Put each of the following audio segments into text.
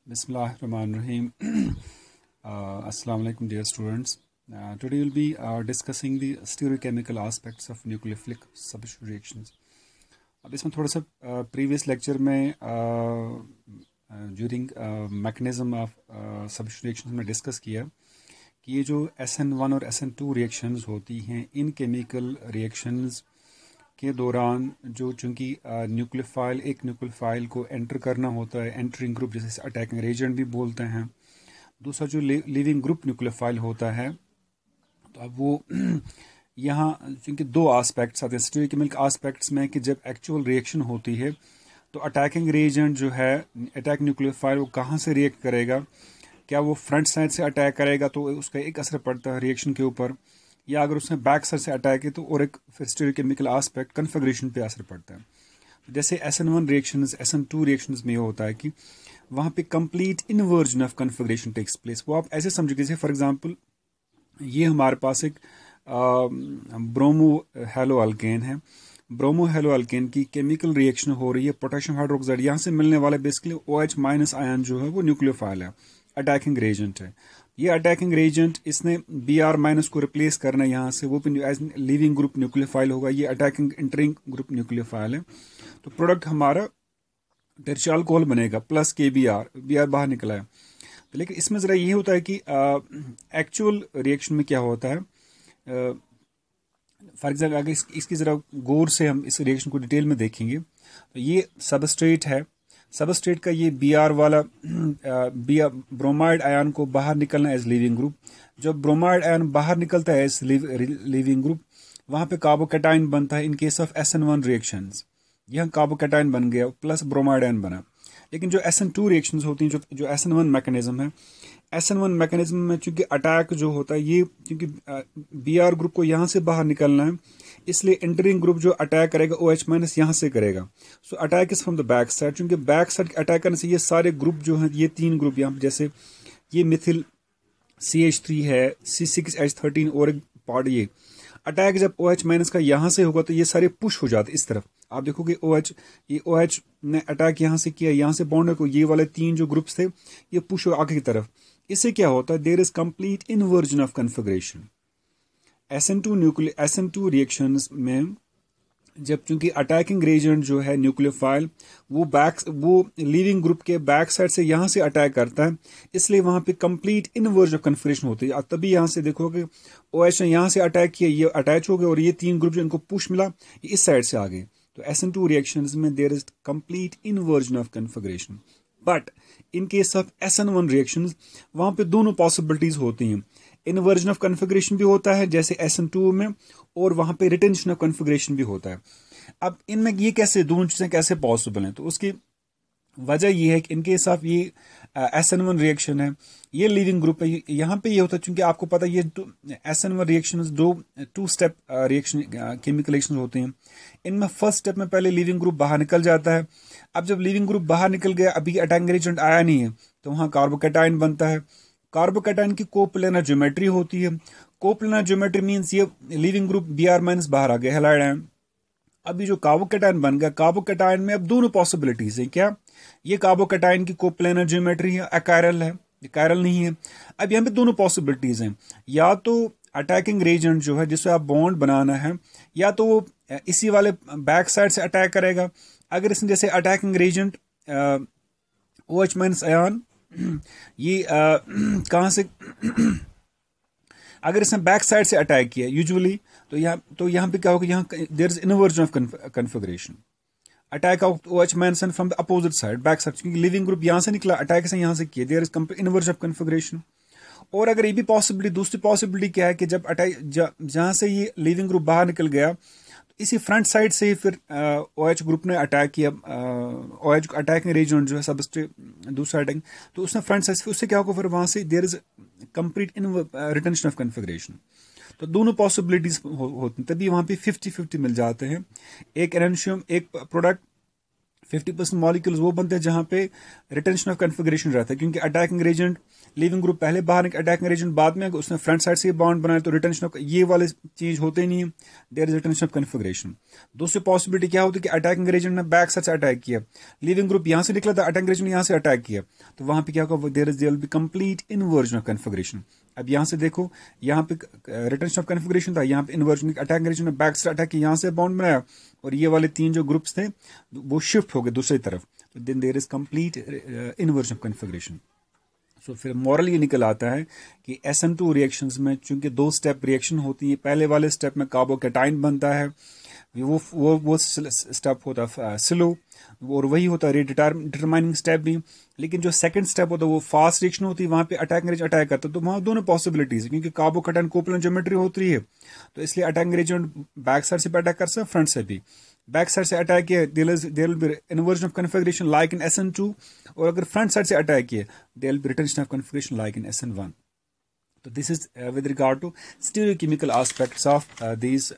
Bismillahirrahmanirrahim. Assalamu alaikum, dear students. Today we'll be discussing the stereochemical aspects of nucleophilic substitution reactions. अब इसमें थोड़ा सा previous lecture में during mechanism of substitution reactions में discuss किया कि ये जो SN1 और SN2 रिएक्शंस होती हैं, इन केमिकल रिएक्शंस के दौरान जो चूँकि न्यूक्लियोफाइल एक न्यूक्लियोफाइल को एंटर करना होता है, एंटरिंग ग्रुप जिसे अटैकिंग एजेंट भी बोलते हैं, दूसरा जो लिविंग ग्रुप न्यूक्लियोफाइल होता है। तो अब वो यहाँ चूँकि दो आस्पेक्ट्स आते हैं स्टीरियोकेमिकल आस्पेक्ट्स में कि जब एक्चुअल रिएक्शन होती है तो अटैकिंग एजेंट जो है अटैक न्यूक्लियोफाइल वो कहाँ से रिएक्ट करेगा, क्या वो फ्रंट साइड से अटैक करेगा तो उसका एक असर पड़ता है रिएक्शन के ऊपर, या अगर उसने बैक साइड से अटैक है तो और एक फिर स्टीरियोकेमिकल आस्पेक्ट कन्फिगरेशन पे असर पड़ता है। जैसे SN1 रिएक्शंस SN2 रिएक्शंस में ये होता है कि वहाँ पे complete inversion of configuration takes place. वो आप ऐसे समझो जैसे फॉर एग्जांपल ये हमारे पास एक ब्रोमो हेलो अल्केन है। ब्रोमो हेलो अल्केन की केमिकल रिएक्शन हो रही है पोटेशियम हाइड्रोक्साइड, यहाँ से मिलने वाला बेसिकली OH माइनस आयन जो है वो न्यूक्लियोफाइल है, अटैकिंग रेजेंट है। ये अटैकिंग रेजेंट इसने Br माइनस को रिप्लेस करना है यहाँ से, वो भी एज लिविंग ग्रुप न्यूक्लियोफाइल होगा, ये अटैकिंग इंटरिंग ग्रुप न्यूक्लियोफाइल है। तो प्रोडक्ट हमारा टर्शियल अल्कोहल बनेगा प्लस Br बाहर निकला है। तो लेकिन इसमें ज़रा ये होता है कि एक्चुअल रिएक्शन में क्या होता है, फॉर एग्जाम्पल अगर इसकी ज़रा गौर से हम इस रिएक्शन को डिटेल में देखेंगे तो ये सबस्ट्रेट है, सबस्ट्रेट का ये Br वाला ब्रोमाइड आयन को बाहर निकलना एज लिविंग ग्रुप। जब ब्रोमाइड आयन बाहर निकलता है एज लिविंग ग्रुप, वहाँ पे कार्बोकैटायन बनता है। इन केस ऑफ SN1 रिएक्शंस यहाँ कार्बोकैटायन बन गया प्लस ब्रोमाइड आयन बना। लेकिन जो SN2 रिएक्शंस होती हैं, जो SN1 मैकेनिज्म है, SN1 मैकेनिज्म में चूंकि अटैक जो होता है ये क्योंकि Br ग्रुप को यहाँ से बाहर निकलना है, इसलिए एंटरिंग ग्रुप जो अटैक करेगा OH माइनस यहाँ से करेगा। So attack is from the back side. चूंकि बैक साइड अटैक करने से ये सारे ग्रुप जो हैं, ये तीन ग्रुप यहाँ जैसे ये मिथिल CH3 है, C6H13 और एक पार्ट ये अटैक जब OH माइनस का यहाँ से होगा तो ये सारे पुश हो जाते इस तरफ। आप देखोगे ये OH ने अटैक यहाँ से किया, यहाँ से बॉन्ड को, ये वाले तीन जो ग्रुप्स थे ये पुश हो आगे की तरफ। इससे क्या होता है, there is complete inversion of configuration. SN2 reactions में जब चूंकि अटैकिंग रेजेंट जो है न्यूक्लियोफाइल वो लिविंग ग्रुप के बैक साइड से यहाँ से अटैक करता है, इसलिए वहाँ पे कंप्लीट इन्वर्जन ऑफ कन्फिगरेशन होती है। तभी यहाँ से देखोगे OH ने यहाँ से अटैक किया, ये अटैच हो गए और ये तीन ग्रुप जो इनको पुश मिला ये इस साइड से आ गए। तो SN2 रिएक्शंस में there is complete inversion of configuration. But in case of SN1 reactions वहाँ पे दोनों पॉसिबिलिटीज होती हैं, इन्वर्जन ऑफ कन्फिगरेशन भी होता है जैसे SN2 में, और वहाँ पे रिटेंशन ऑफ कन्फिगरेशन भी होता है। अब इनमें ये कैसे दोनों चीज़ें कैसे पॉसिबल हैं, तो उसकी वजह ये है कि इन केस ऑफ ये SN1 रिएक्शन है, ये लिविंग ग्रुप है, यहाँ पे ये होता है चूंकि आपको पता है ये SN1 reaction two step reaction chemical reaction होते हैं। इनमें फर्स्ट स्टेप में पहले लिविंग ग्रुप बाहर निकल जाता है। अब जब लिविंग ग्रुप बाहर निकल गया, अभी अटैकिंग एजेंट आया नहीं है, तो वहाँ कार्बोकैटायन बनता है। कार्बोकैटायन की कोप्लेनर ज्योमेट्री होती है। कोप्लेनर ज्योमेट्री मीन्स ये लिविंग ग्रुप Br माइनस बाहर आ गया, हैलाइड आयन। अभी जो कार्बोकैटायन बन गया, कार्बोकैटायन में अब दोनों पॉसिबिलिटीज हैं। क्या ये कार्बोकैटायन की कोप्लेनर ज्योमेट्री है, अकायरल है, कायरल नहीं है। अब यहाँ पे दोनों पॉसिबिलिटीज हैं, या तो अटैकिंग रेजेंट जो है जिससे आप बॉन्ड बनाना है, या तो वो इसी वाले बैक साइड से अटैक करेगा। अगर इसने जैसे attacking reagent OH minus ion ये कहाँ से अगर इसने बैक साइड से अटैक किया यूजुअली, तो यहाँ पे क्या होगा, यहाँ there is inversion of configuration, attack of OH minus from the opposite side, back side, क्योंकि लिविंग ग्रुप यहाँ से निकला, अटैक से यहाँ से किया, there is inversion of configuration. और अगर ये भी पॉसिबिलिटी, दूसरी पॉसिबिलिटी क्या है कि जब अटैक जहाँ से ये लिविंग ग्रुप बाहर निकल गया, तो इसी फ्रंट साइड से ही फिर OH ग्रुप ने अटैक किया, OH अटैकिंग रेजेंट जो है सबस्ट्रेट दूसरा अटैक, तो उसने फ्रंट साइड से, उससे क्या होगा फिर वहाँ से there is complete retention of configuration. तो दोनों पॉसिबिलिटीज होती हैं, तभी वहाँ पे 50-50 मिल जाते हैं। एक एनर्शियम एक प्रोडक्ट 50% मॉलिक्यूल्स वो बनते हैं जहां पे रिटेंशन ऑफ कन्फिगरेशन रहता है, क्योंकि अटैकिंग एजेंट लीविंग ग्रुप पहले बाहर, अटैकिंग एजेंट बाद में, अगर उसने फ्रंट साइड से बॉन्ड बनाया तो रिटेंशन ऑफ ये वाले चीज होते ही नहीं है, there is retention of configuration. दूसरी पॉसिबिलिटी क्या होती है कि अटैकिंग एजेंट ने बैक साइड से अटैक किया, लीविंग ग्रुप यहां से निकला था, अटैकिंग एजेंट यहां से अटैक किया, तो वहां पे क्या होगा, there will be complete inversion of configuration. अब यहां से देखो, यहाँ पे रिटेंशन ऑफ कन्फिगरेशन था, यहाँ पे इन्वर्जन, अटैकिंग एजेंट ने बैक से अटैक किया, यहाँ से बॉन्ड बनाया, और ये वाले तीन जो ग्रुप्स थे वो शिफ्ट हो गए दूसरी तरफ, तो then there is complete inversion of configuration. So फिर मॉरल ये निकल आता है कि SN2 रिएक्शंस में चूंकि 2 स्टेप रिएक्शन होती है, पहले वाले स्टेप में कार्बोकैटाइन बनता है, वो स्टेप होता है स्लो, और वही होता है डिटरमाइनिंग स्टेप भी। लेकिन जो सेकंड स्टेप होता है वो फास्ट रिएक्शन होती है, वहां पे अटैकिंग एजेंट अटैक करता है, तो वहां दोनों पॉसिबिलिटीज है, क्योंकि कार्बोकैटाइन कोवलेंट ज्योमेट्री होती है, तो इसलिए अटैकिंग एजेंट बैक साइड से भी अटैक कर सकता है, फ्रंट से भी। बैक साइड से अटैक किया, there will be inversion of configuration like in SN2, और अगर फ्रंट साइड से अटैक किया, there will be retention of configuration like in SN1। तो this is with regard to stereochemical aspects of these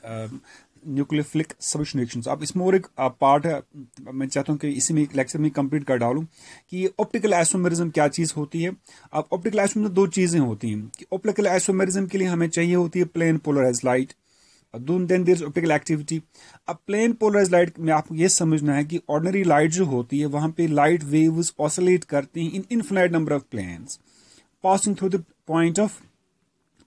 nucleophilic substitution reactions. अब इसमें और एक part है, मैं चाहता हूं कि इसी में लेक्चर में कंप्लीट कर डालूं कि ये ऑप्टिकल आइसोमेरिज्म क्या चीज होती है। अब ऑप्टिकल आइसोमेरिज्म 2 चीजें होती हैं कि ऑप्टिकल आइसोमेरिज्म के लिए हमें चाहिए होती है plane polarised light, then there is optical activity. अब प्लेन पोलराइज्ड लाइट में आपको ये समझना है कि ऑर्डिनरी लाइट जो होती है वहां पे लाइट वेव्स ऑसिलेट करती हैं in infinite number of planes passing through the point of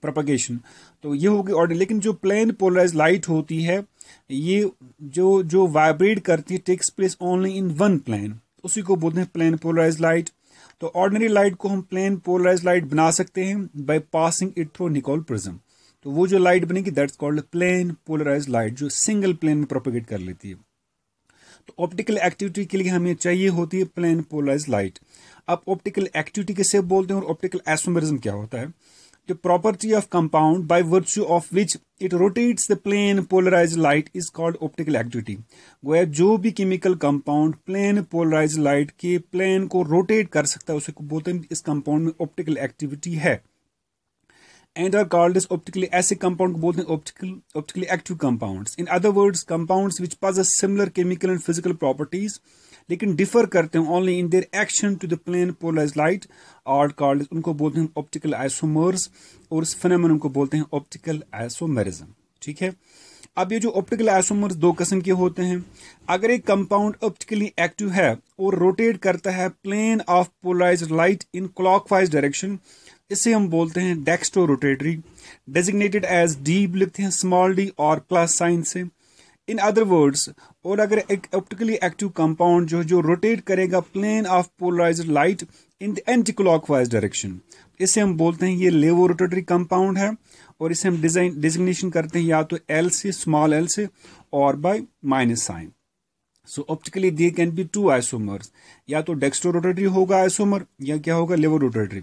propagation, तो ये होगी ऑर्डर। लेकिन जो प्लेन पोलराइज्ड लाइट होती है, ये जो वाइब्रेट करती है takes place only in one plane, उसी को बोलते हैं प्लेन पोलराइज्ड लाइट। तो ऑर्डिनरी लाइट को हम प्लेन पोलराइज्ड लाइट बना सकते हैं by passing it through Nicol prism, तो वो जो लाइट बनेगी that's called plane polarised light, जो सिंगल प्लेन में प्रोपगेट कर लेती है। तो ऑप्टिकल एक्टिविटी के लिए हमें चाहिए होती है प्लेन पोलराइज्ड लाइट। अब ऑप्टिकल एक्टिविटी किसे बोलते हैं और ऑप्टिकल आइसोमेरिज्म क्या होता है? The property of compound by virtue of which it rotates the plane polarized light is called optical activity। गोया जो भी chemical compound plane polarised light के प्लेन को रोटेट कर सकता है उसे बोलते हैं इस कंपाउंड में ऑप्टिकल एक्टिविटी है। And are called is optically, ऐसे कंपाउंड को बोलते हैं optically active compounds. In other words compounds which possess similar chemical and physical properties लेकिन डिफर करते हैं only in their action to the plane polarised light are called, उनको बोलते हैं ऑप्टिकल आइसोमर्स, और इस फेनोमेनन को बोलते हैं ऑप्टिकल आइसोमेरिज्म। ठीक है, अब ये जो ऑप्टिकल आइसोमर्स 2 किस्म के होते हैं। अगर एक कंपाउंड ऑप्टिकली एक्टिव है और रोटेट करता है plane of polarised light in clockwise direction, इसे हम बोलते हैं dextro rotatory, designated as d लिखते हैं स्मॉल डी और प्लस साइन से। इन अदर वर्ड्स, और अगर एक ऑप्टिकली एक्टिव कंपाउंड जो रोटेट करेगा plane of polarised light in the anti clockwise direction, इसे हम बोलते हैं ये लेवो रोटेटरी कंपाउंड है, और इसे हम डिजिग्नेशन करते हैं या तो एल से, स्मॉल एल से, और by minus sign. So optically they can be 2 isomers, या तो डेक्स्ट्रो रोटेटरी होगा आइसोमर, या क्या होगा levo rotatory.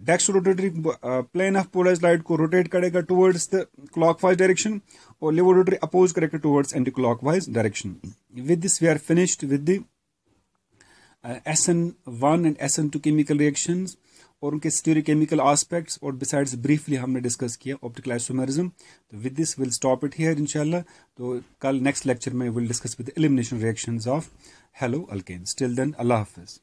Dextro rotatory plane of polarised light को रोटेट करेगा टुवर्ड्स द क्लॉकवाइज डायरेक्शन, और लेवो रोटेटरी अपोज करेगा towards anti clockwise direction. With this we are finished with the SN1 and SN2 chemical reactions और उनके stereochemical aspects, और besides briefly हमने discuss किया optical isomerism. तो with this will stop it here इंशाल्लाह। तो कल नेक्स्ट लेक्चर में will discuss with elimination reactions of hello alkanes. Till then अल्लाह हाफिज।